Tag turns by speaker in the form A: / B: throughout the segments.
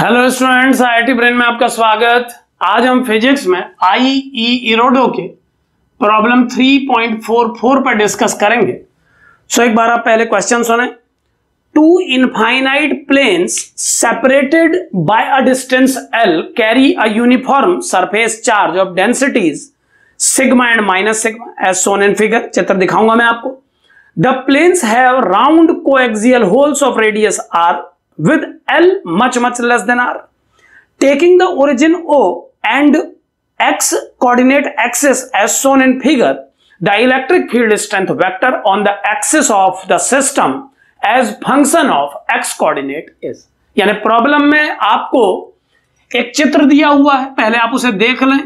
A: Hello students, IIT brain में आपका स्वागत। आज हम फिजिक्स में आईई इरोडो के प्रॉब्लम 3.44 पर डिस्कस करेंगे। एक बार आप पहले क्वेश्चन सुने। Two infinite planes separated by a distance L carry a uniform surface charge of densities sigma and minus sigma as shown in figure. चित्र दिखाऊंगा मैं आपको। The planes have round coaxial holes of radius R with L much less than R. Taking the origin O and X coordinate axis as shown in figure, the electric field strength vector on the axis of the system as function of X coordinate is. यानी problem में आपको एक चित्र दिया हुआ है, पहले आप उसे देख लें।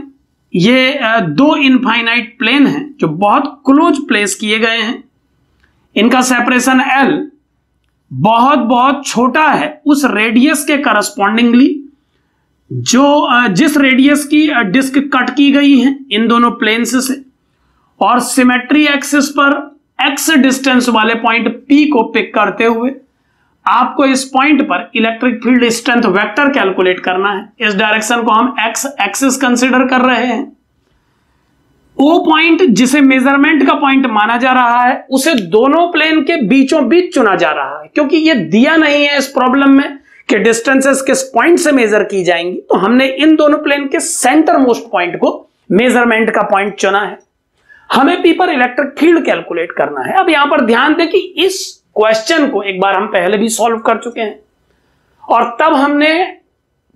A: ये दो इनफाइनाइट प्लेन हैं जो बहुत क्लोज प्लेस किए गए हैं। इनका सेपरेशन L बहुत छोटा है उस रेडियस के करस्पॉन्डिंगली जिस रेडियस की डिस्क कट की गई है इन दोनों प्लेन्स से, और सिमेट्री एक्सिस पर x डिस्टेंस वाले पॉइंट P को पिक करते हुए आपको इस पॉइंट पर electric field strength vector calculate करना है। इस डायरेक्शन को हम x एक्सिस कंसीडर कर रहे हैं। O पॉइंट जिसे मेजरमेंट का पॉइंट माना जा रहा है उसे दोनों प्लेन के बीचों बीच चुना जा रहा है, क्योंकि ये दिया नहीं है इस प्रॉब्लम में कि डिस्टेंसेस किस पॉइंट से मेजर की जाएंगी, तो हमने इन दोनों प्लेन के सेंटर मोस्ट पॉइंट को मेजरमेंट का पॉइंट चुना है। हमें P पर इलेक्ट्रिक फील्ड कैलकुलेट करना है। अब यहां पर ध्यान दें कि इस क्वेश्चन को एक बार हम पहले भी सॉल्व कर चुके हैं और तब हमने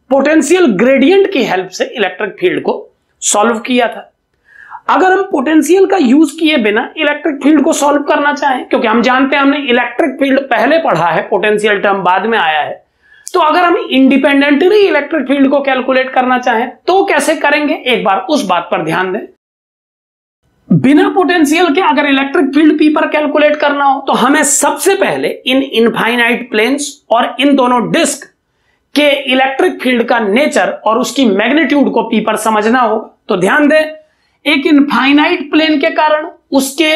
A: पोटेंशियल ग्रेडियंट की हेल्प से इलेक्ट्रिक फील्ड को सॉल्व किया था। अगर हम पोटेंशियल का यूज किए बिना इलेक्ट्रिक फील्ड को सॉल्व करना चाहें, क्योंकि हम जानते हैं हमने इलेक्ट्रिक फील्ड पहले पढ़ा है, पोटेंशियल टर्म बाद में आया है, तो अगर हम इंडिपेंडेंटली इलेक्ट्रिक फील्ड को कैलकुलेट करना चाहें तो कैसे करेंगे, एक बार उस बात पर ध्यान दें। बिना पोटेंशियल के अगर इलेक्ट्रिक फील्ड P पर कैलकुलेट करना हो तो हमें सबसे पहले इन इनफाइनाइट प्लेन्स और इन दोनों डिस्क के इलेक्ट्रिक फील्ड का नेचर और उसकी मैग्नीट्यूड को P पर समझना होगा। तो ध्यान दें, एक इनफाइनाइट प्लेन के कारण उसके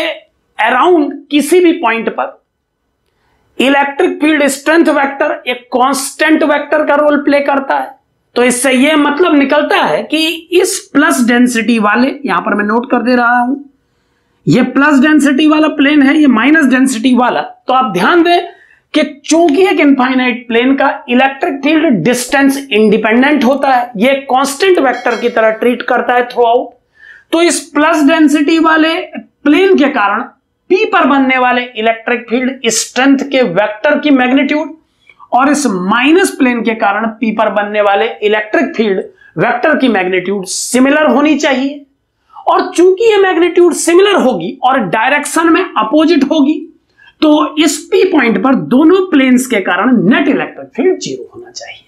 A: अराउंड किसी भी पॉइंट पर इलेक्ट्रिक फील्ड स्ट्रेंथ वेक्टर एक कांस्टेंट वेक्टर का रोल प्ले करता है। तो इससे यह मतलब निकलता है कि इस प्लस डेंसिटी वाले, यहां पर मैं नोट कर दे रहा हूं, यह प्लस डेंसिटी वाला प्लेन है, यह माइनस डेंसिटी वाला। तो आप ध्यान दें कि चूंकि एक इनफाइनाइट प्लेन का इलेक्ट्रिक फील्ड डिस्टेंस इंडिपेंडेंट होता है, यह कांस्टेंट वेक्टर की तरह ट्रीट करता है थ्रू आउट, तो इस प्लस डेंसिटी वाले प्लेन के कारण P पर बनने वाले इलेक्ट्रिक फील्ड स्ट्रेंथ के वेक्टर की मैग्नीट्यूड और इस माइनस प्लेन के कारण P पर बनने वाले इलेक्ट्रिक फील्ड वेक्टर की मैग्नीट्यूड सिमिलर होनी चाहिए। और चूंकि ये मैग्नीट्यूड सिमिलर होगी और डायरेक्शन में अपोजिट होगी, तो इस P पॉइंट पर दोनों प्लेन्स के कारण नेट इलेक्ट्रिक फील्ड 0 होना चाहिए।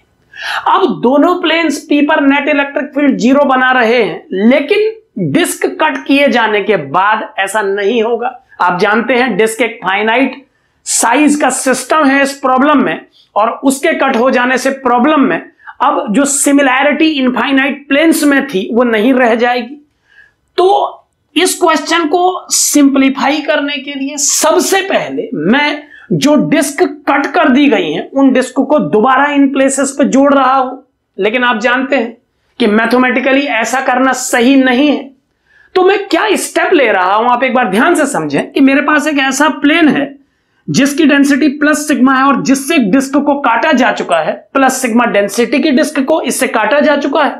A: अब दोनों प्लेन्स P पर नेट इलेक्ट्रिक फील्ड 0 बना रहे हैं, लेकिन डिस्क कट किए जाने के बाद ऐसा नहीं होगा। आप जानते हैं डिस्क एक फाइनाइट साइज का सिस्टम है इस प्रॉब्लम में, और उसके कट हो जाने से प्रॉब्लम में अब जो सिमिलैरिटी इनफाइनाइट प्लेन्स में थी वो नहीं रह जाएगी। तो इस क्वेश्चन को सिंपलीफाई करने के लिए सबसे पहले मैं जो डिस्क कट कर दी गई हैं उन डिस्क को दोबारा इन प्लेसेस पे जोड़ रहा हूं, लेकिन आप जानते हैं कि मैथमेटिकली ऐसा करना सही नहीं है। तो मैं क्या स्टेप ले रहा हूं आप एक बार ध्यान से समझें कि मेरे पास एक ऐसा प्लेन है जिसकी डेंसिटी प्लस सिग्मा है और जिससे एक डिस्क को काटा जा चुका है, प्लस सिग्मा डेंसिटी की डिस्क को इससे काटा जा चुका है।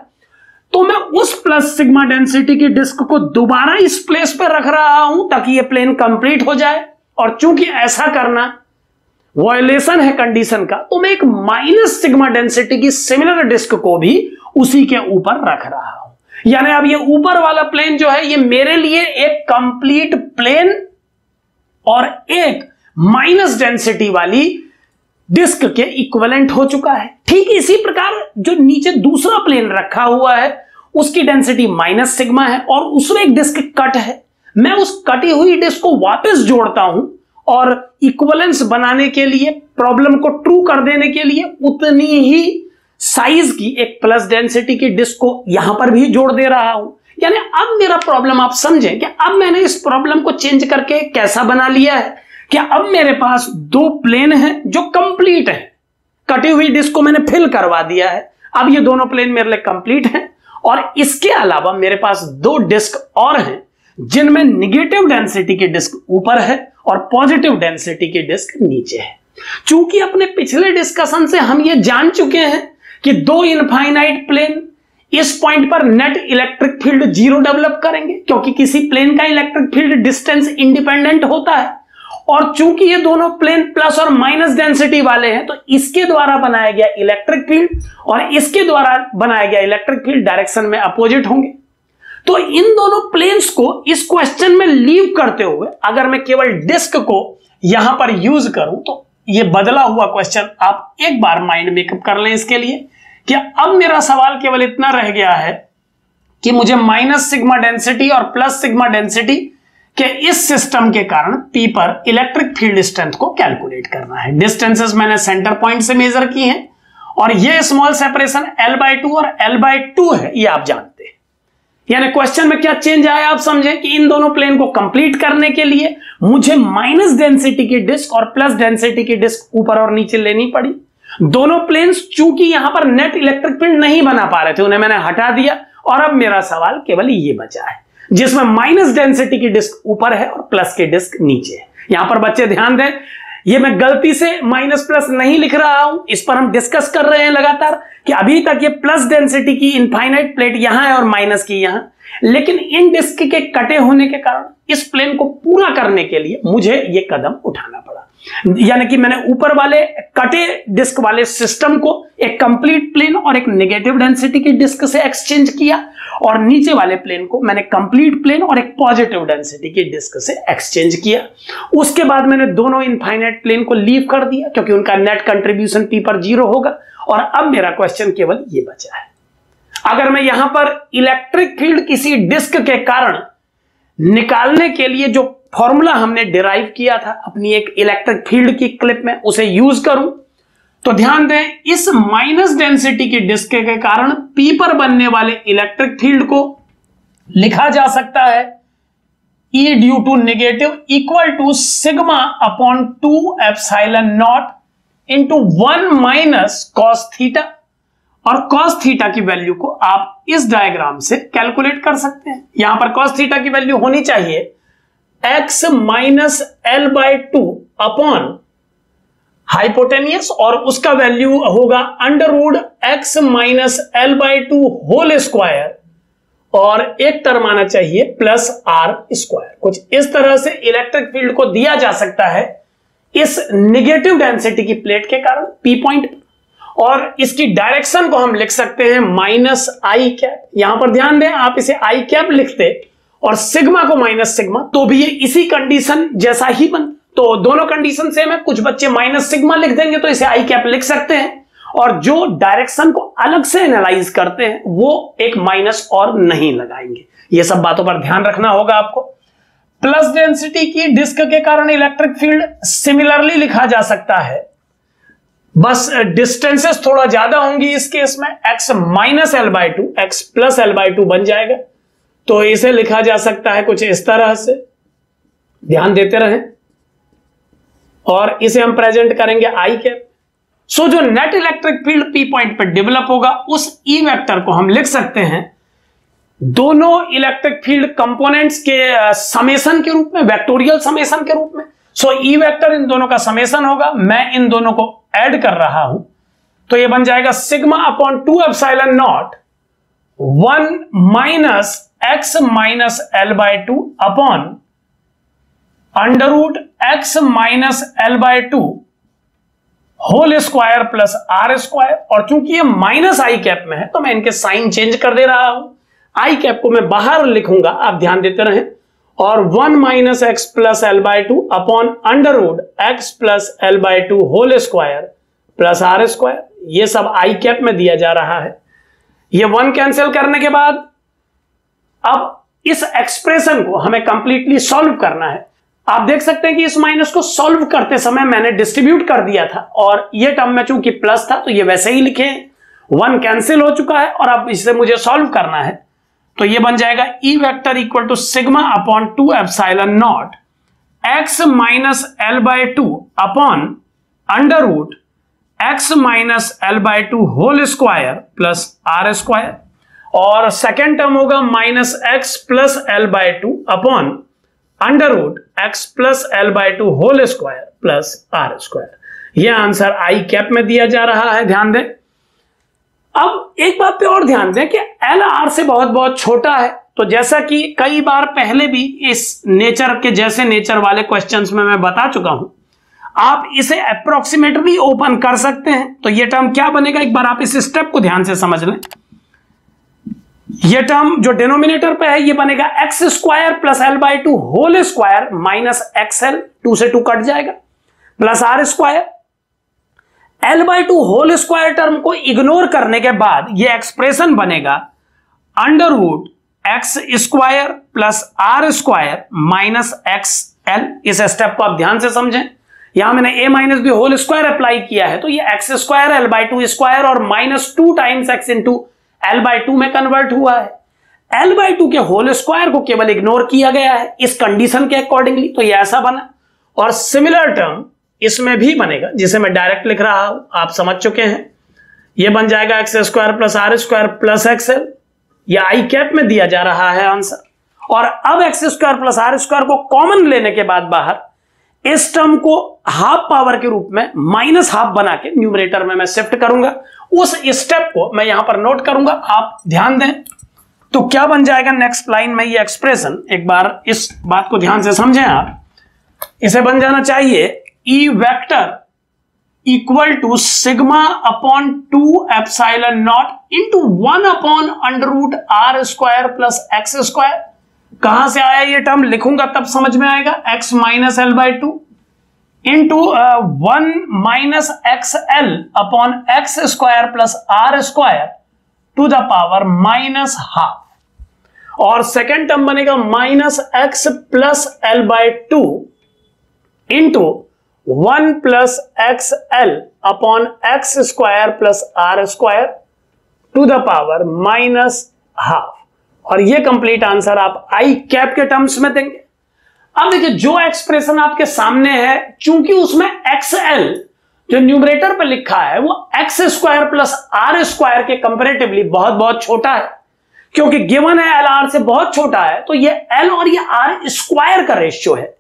A: तो मैं उस प्लस सिग्मा डेंसिटी की डिस्क को दोबारा इस प्लेस पर रख रहा हूं ताकि यह प्लेन कंप्लीट हो जाए, और चूंकि ऐसा करना वायलेशन है कंडीशन का, तो मैं एक माइनस सिग्मा डेंसिटी की सिमिलर डिस्क को भी उसी के ऊपर रख रहा हूं। यानी अब ये ऊपर वाला प्लेन जो है ये मेरे लिए एक कंप्लीट प्लेन और एक माइनस डेंसिटी वाली डिस्क के इक्विवेलेंट हो चुका है। ठीक इसी प्रकार जो नीचे दूसरा प्लेन रखा हुआ है उसकी डेंसिटी माइनस सिग्मा है और उसमें एक डिस्क कट है। मैं उस कटी हुई डिस्क को वापस जोड़ता हूं और इक्विवेलेंस बनाने के लिए, प्रॉब्लम को ट्रू कर देने के लिए उतनी ही साइज की एक प्लस डेंसिटी की डिस्क को यहां पर भी जोड़ दे रहा हूं। यानी अब मेरा प्रॉब्लम आप समझें कि अब मैंने इस प्रॉब्लम को चेंज करके कैसा बना लिया है कि अब मेरे पास दो प्लेन हैं जो कंप्लीट है, कटी हुई डिस्क को मैंने फिल करवा दिया है। अब ये दोनों प्लेन मेरे लिए कंप्लीट हैं और इसके अलावा मेरे पास दो डिस्क और हैं जिनमें निगेटिव डेंसिटी की डिस्क ऊपर है और पॉजिटिव डेंसिटी की डिस्क नीचे है। चूंकि अपने पिछले डिस्कशन से हम ये जान चुके हैं कि दो इनफाइनाइट प्लेन इस पॉइंट पर net electric field zero develop करेंगे, क्योंकि किसी प्लेन का इलेक्ट्रिक फील्ड डिस्टेंस इंडिपेंडेंट होता है। और चूंकि ये दोनों प्लेन प्लस और माइनस डेंसिटी वाले हैं, तो इसके द्वारा बनाया गया इलेक्ट्रिक फील्ड और इसके द्वारा बनाया गया इलेक्ट्रिक फील्ड डायरेक्शन में अपोजिट होंगे। तो इन दोनों प्लेन्स को इस क्वेश्चन में लीव करते हुए अगर मैं केवल डिस्क को यहां पर यूज करूं, तो ये बदला हुआ क्वेश्चन आप एक बार माइंड मेकअप कर लें इसके लिए कि अब मेरा सवाल केवल इतना रह गया है कि मुझे माइनस सिग्मा डेंसिटी और प्लस सिग्मा डेंसिटी के इस सिस्टम के कारण पी पर इलेक्ट्रिक फील्ड स्ट्रेंथ को कैलकुलेट करना है। डिस्टेंसेस मैंने सेंटर पॉइंट से मेजर की हैं और ये स्मॉल सेपरेशन L/2 और L/2 है, ये आप जानते हैं। यानी क्वेश्चन में क्या चेंज आया आप समझें कि इन दोनों प्लेन को कंप्लीट करने के लिए मुझे माइनस डेंसिटी की डिस्क और प्लस डेंसिटी की डिस्क ऊपर और नीचे लेनी पड़ी। दोनों प्लेन्स चूंकि यहां पर नेट इलेक्ट्रिक फील्ड नहीं बना पा रहे थे, उन्हें मैंने हटा दिया और अब मेरा सवाल केवल ये बचा है जिसमें माइनस डेंसिटी की डिस्क ऊपर है और प्लस की डिस्क नीचे है। यहां पर बच्चे ध्यान दें, ये मैं गलती से माइनस प्लस नहीं लिख रहा हूं, इस पर हम डिस्कस कर रहे हैं लगातार कि अभी तक ये प्लस डेंसिटी की इनफाइनाइट प्लेट यहां है और माइनस की यहां, लेकिन इन डिस्क के कटे होने के कारण इस प्लेन को पूरा करने के लिए मुझे ये कदम उठाना पड़ा। यानी कि मैंने ऊपर वाले कटे डिस्क वाले सिस्टम को एक कंप्लीट प्लेन और एक नेगेटिव डेंसिटी की डिस्क से एक्सचेंज किया और नीचे वाले प्लेन को मैंने कंप्लीट प्लेन और एक पॉजिटिव डेंसिटी की डिस्क से एक्सचेंज किया। उसके बाद मैंने दोनों इनफाइनाइट प्लेन को लीव कर दिया क्योंकि उनका नेट कंट्रीब्यूशन पी पर जीरो होगा और अब मेरा क्वेश्चन केवल ये बचा है। अगर मैं यहां पर इलेक्ट्रिक फील्ड किसी डिस्क के कारण निकालने के लिए जो फॉर्मूला हमने डिराइव किया था अपनी एक इलेक्ट्रिक फील्ड की क्लिप में, उसे यूज करूं, तो ध्यान दें इस माइनस डेंसिटी की डिस्क के कारण पी पर बनने वाले इलेक्ट्रिक फील्ड को लिखा जा सकता है E due to negative equal to sigma upon 2 epsilon naught into 1 minus cos theta. और कॉस थीटा की वैल्यू को आप इस डायग्राम से कैलकुलेट कर सकते हैं। यहां पर कॉस थीटा की वैल्यू होनी चाहिए x minus L/2 upon hypotenuse और उसका वैल्यू होगा under root x minus L/2 whole square और एक टर्म आना चाहिए प्लस R स्क्वायर। कुछ इस तरह से इलेक्ट्रिक फील्ड को दिया जा सकता है इस नेगेटिव डेंसिटी की प्लेट के कारण P पॉइंट, और इसकी डायरेक्शन को हम लिख सकते हैं माइनस आई कैप। यहां पर ध्यान दें, आप इसे आई कैप लिखते और सिग्मा को माइनस सिग्मा तो भी ये इसी कंडीशन जैसा ही बन, तो दोनों कंडीशन सेम है। कुछ बच्चे माइनस सिग्मा लिख देंगे तो इसे आई कैप लिख सकते हैं, और जो डायरेक्शन को अलग से एनालाइज करते हैं वो एक माइनस और नहीं लगाएंगे। ये सब बातों पर ध्यान रखना होगा आपको। प्लस डेंसिटी की डिस्क के कारण इलेक्ट्रिक फील्ड सिमिलरली लिखा जा सकता है, बस डिस्टेंसेस थोड़ा ज्यादा होंगी इस केस में। x minus L/2 x plus L/2 बन जाएगा, तो इसे लिखा जा सकता है कुछ इस तरह से, ध्यान देते रहें, और इसे हम प्रेजेंट करेंगे आई कैप। सो जो net electric field P point पर डेवलप होगा उस ई वेक्टर को हम लिख सकते हैं दोनों इलेक्ट्रिक फील्ड कंपोनेंट्स के समेशन के रूप में, वेक्टोरियल समेशन के रूप में। सो ई वेक्टर इन दोनों का समेशन होगा, मैं इन दोनों को ऐड कर रहा हूं, तो ये बन जाएगा sigma upon 2 epsilon naught 1 minus x minus L/2 upon under root x minus L/2 whole square plus R square. और चूंकि ये माइनस आई कैप में है तो मैं इनके साइन चेंज कर दे रहा हूं, आई कैप को मैं बाहर लिखूंगा, आप ध्यान देते रहें, और 1 minus x plus L/2 upon under root x plus L/2 whole square plus R square. ये सब आई कैप में दिया जा रहा है। ये 1 कैंसिल करने के बाद अब इस एक्सप्रेशन को हमें कंप्लीटली सॉल्व करना है। आप देख सकते हैं कि इस माइनस को सॉल्व करते समय मैंने डिस्ट्रीब्यूट कर दिया था, और ये टर्म में चूंकि प्लस था तो ये वैसे ही लिखे, 1 कैंसिल हो चुका है और अब इसे मुझे सॉल्व करना है। तो ये बन जाएगा E vector equal to sigma upon 2 epsilon naught x minus L/2 upon under root x minus L by two whole square plus R square, और सेकेंड टर्म होगा minus x plus L by two upon under root x plus L by two whole square plus R square. यह answer i cap में दिया जा रहा है, ध्यान दें। अब एक बात पे और ध्यान दें कि एल आर से बहुत बहुत छोटा है, तो जैसा कि कई बार पहले भी इस नेचर के जैसे नेचर वाले क्वेश्चंस में मैं बता चुका हूं, आप इसे अप्रोक्सीमेटली ओपन कर सकते हैं। तो यह टर्म क्या बनेगा, एक बार आप इस स्टेप को ध्यान से समझ लें। यह टर्म जो डिनोमिनेटर पे है, यह बनेगा X square plus L by two whole square minus x L, 2 से 2 कट जाएगा, plus R square. L by two whole square term को इग्नोर करने के बाद यह एक्सप्रेशन बनेगा under root X square plus R square minus x L. इस step को आप ध्यान से समझें, यहां मैंने A minus B whole square apply किया है, तो ये X square L by to square और minus 2 times x into L by to में कन्वर्ट हुआ है। एल बाई टू के होल स्क्वायर को केवल इग्नोर किया गया है इस कंडीशन के अकॉर्डिंगली, तो ये ऐसा बना। और सिमिलर टर्म इसमें भी बनेगा, जिसे मैं डायरेक्ट लिख रहा हूं, आप समझ चुके हैं। यह बन जाएगा x square plus R square plus x L, यह आई कैप में दिया जा रहा है आंसर। और अब x square plus R square को कॉमन लेने के बाद बाहर इस टर्म को हाफ पावर के रूप में माइनस हाफ बना के न्यूमरेटर में मैं शिफ्ट करूंगा। उस स्टेप को मैं यहां पर नोट करूंगा, आप ध्यान दें। तो क्या बन जाएगा नेक्स्ट लाइन में ये एक्सप्रेशन, एक बार इस बात को ध्यान से समझें आप। इसे बन जाना चाहिए E vector equal to sigma upon 2 epsilon naught into 1 upon under root R square plus x square. कहां से आया ये टर्म, लिखूंगा तब समझ में आएगा। X minus L by two into 1 minus x L upon x square plus R square to the power minus half, और सेकेंड टर्म बनेगा minus x plus L by two into 1 plus x L upon x square plus R square to the power minus half, और ये complete answer आप आई cap के terms में देंगे। अब देखिए जो एक्सप्रेशन आपके सामने है, चूंकि उसमें एक्स एल जो न्यूमरेटर पे लिखा है वो x square plus R square के कंपेरेटिवली बहुत बहुत छोटा है, क्योंकि गिवन है एल आर से बहुत छोटा है, तो ये एल और ये आर स्क्वायर का रेशियो है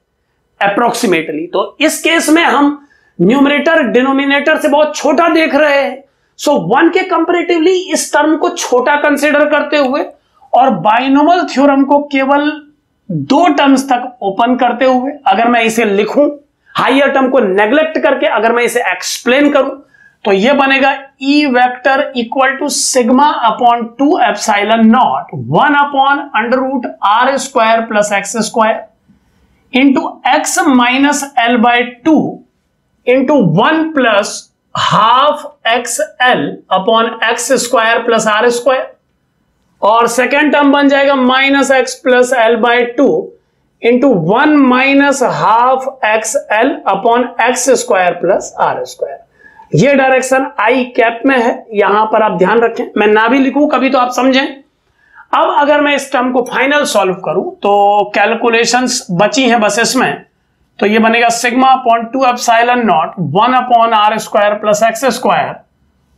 A: अप्रोक्सीमेटली। तो इस केस में हम न्यूमरेटर डिनोमिनेटर से बहुत छोटा देख रहे हैं, सो 1 के कंपैरेटिवली इस टर्म को छोटा कंसीडर करते हुए और बाइनोमियल थ्योरम को केवल 2 टर्म्स तक ओपन करते हुए, अगर मैं इसे लिखूं हायर टर्म को नेग्लेक्ट करके, अगर मैं इसे एक्सप्लेन करूं, तो यह बनेगा E vector equal to sigma upon 2 epsilon naught 1 upon under root R square plus x square into x minus L by two into 1 plus half x L upon x square plus R square, और second term बन जाएगा minus x plus L by two into 1 minus half x L upon x square plus R square. ये direction i cap में है, यहां पर आप ध्यान रखें, मैं ना भी लिखूं कभी तो आप समझें। अब अगर मैं इस टर्म को फाइनल सॉल्व करूं तो कैलकुलेशंस बची हैं बस इसमें, तो ये बनेगा sigma upon 2 epsilon naught 1 upon R square plus x square,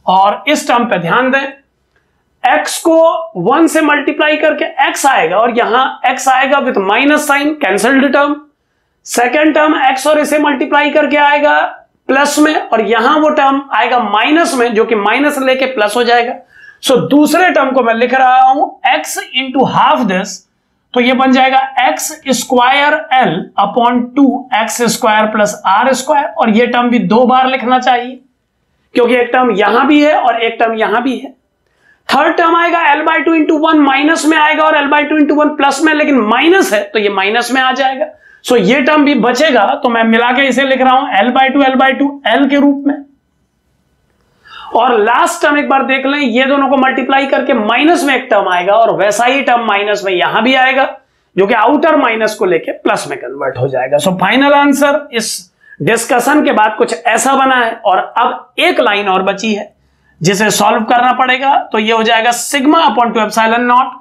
A: और इस टर्म पे ध्यान दें x को 1 से मल्टीप्लाई करके x आएगा, और यहां x आएगा with minus sign, cancelled term. Second term x और इसे मल्टीप्लाई करके आएगा प्लस में, और यहां वो टर्म आएगा माइनस में, जो कि माइनस लेके प्लस हो जाएगा। सो दूसरे टर्म को मैं लिख रहा हूं x इंटू हाफ दिस, तो ये बन जाएगा x square l upon 2 x square plus R square, और ये टर्म भी 2 बार लिखना चाहिए क्योंकि एक टर्म यहां भी है और एक टर्म यहां भी है। थर्ड टर्म आएगा l by two into 1 minus में आएगा और l by two into 1 plus में, लेकिन माइनस है तो ये माइनस में आ जाएगा। सो ये टर्म भी बचेगा, तो मैं मिला के इसे लिख रहा हूं l बाई टू l के रूप में। और लास्ट टर्म एक बार देख लें, ये दोनों को मल्टीप्लाई करके माइनस में एक टर्म आएगा, और वैसा ही टर्म माइनस में यहां भी आएगा, जो कि आउटर माइनस को लेके प्लस में कन्वर्ट हो जाएगा। सो फाइनल आंसर इस डिस्कशन के बाद कुछ ऐसा बना है, और अब एक लाइन और बची है जिसे सॉल्व करना पड़ेगा। तो ये हो जाएगा sigma upon 2 epsilon naught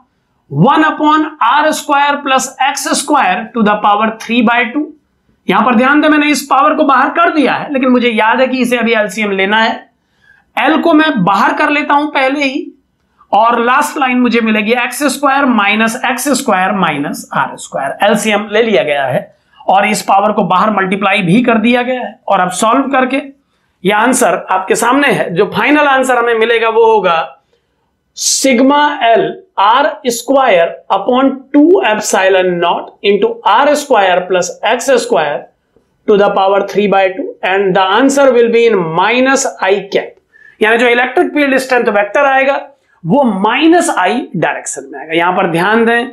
A: 1 upon R square plus x square to the power 3/2। यहां पर ध्यान दें मैंने इस पावर को बाहर कर दिया है, लेकिन मुझे याद है कि इसे अभी एलसीएम लेना है, एल को मैं बाहर कर लेता हूं पहले ही, और लास्ट लाइन मुझे मिलेगी x square minus x square minus R square. LCM ले लिया गया है और इस पावर को बाहर मल्टीप्लाई भी कर दिया गया है। और अब सॉल्व करके यह आंसर आपके सामने है। जो फाइनल आंसर हमें मिलेगा वो होगा sigma L R square upon 2 epsilon naught into R square plus x square to the power 3/2 and the answer will be in minus i cap. यानी जो इलेक्ट्रिक फील्ड स्ट्रेंथ वेक्टर आएगा वो minus आई direction में आएगा। यहां पर ध्यान दें,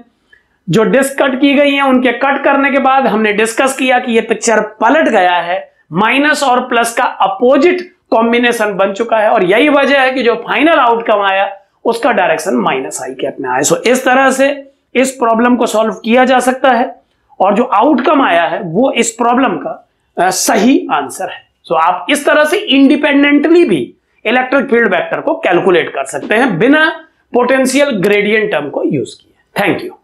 A: जो डिस्क कट की गई है उनके कट करने के बाद हमने डिस्कस किया कि ये पिक्चर पलट गया है, माइनस और प्लस का अपोजिट कॉम्बिनेशन बन चुका है, और यही वजह है कि जो फाइनल आउटकम आया उसका डायरेक्शन माइनस आई कैप में आया। सो इस तरह से इस प्रॉब्लम को सॉल्व किया जा सकता है, और जो आउटकम आया है वो इस प्रॉब्लम का सही आंसर है। सो आप इस तरह से इंडिपेंडेंटली भी इलेक्ट्रिक फील्ड वेक्टर को कैलकुलेट कर सकते हैं बिना पोटेंशियल ग्रेडियंट टर्म को यूज किए। Thank you.